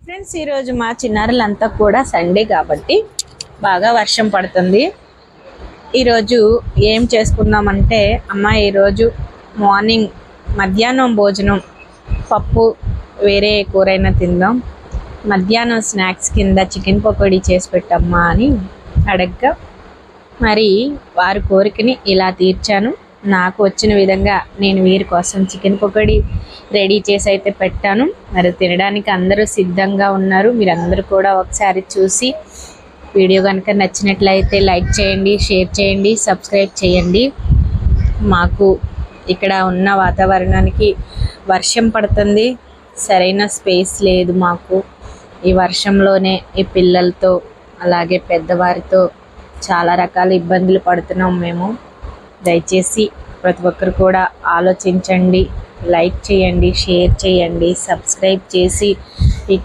Friends, ఈరోజు మా చిన్నారులంతా కూడా సండే కాబట్టి బాగా వర్షం పడుతుంది. ఈరోజు ఏం చేసుకుందామంటే ఈరోజు మార్నింగ్ మధ్యాహ్నం భోజనం పప్పు వేరే కూరైనా తిందాం, మధ్యాహ్నం స్నాక్స్ కింద చికెన్ పకోడీ చేసి పెట్టమ్మా అని అడగ్గా మరి వారి కోరికని ఇలా తీర్చాను. నాకు వచ్చిన విధంగా నేను వీరి కోసం చికెన్ పకోడీ రెడీ చేసి అయితే పెట్టాను. మరి తినడానికి అందరూ సిద్ధంగా ఉన్నారు. మీరందరూ కూడా ఒకసారి చూసి వీడియో కనుక నచ్చినట్లయితే లైక్ చేయండి, షేర్ చేయండి, సబ్స్క్రైబ్ చేయండి. మాకు ఇక్కడ ఉన్న వాతావరణానికి వర్షం పడుతుంది, సరైన స్పేస్ లేదు మాకు. ఈ వర్షంలోనే ఈ పిల్లలతో అలాగే పెద్దవారితో చాలా రకాల ఇబ్బందులు పడుతున్నాం మేము. దయచేసి ప్రతి ఒక్కరు కూడా ఆలోచించండి, లైక్ చేయండి, షేర్ చేయండి, సబ్స్క్రైబ్ చేసి ఇక్కడ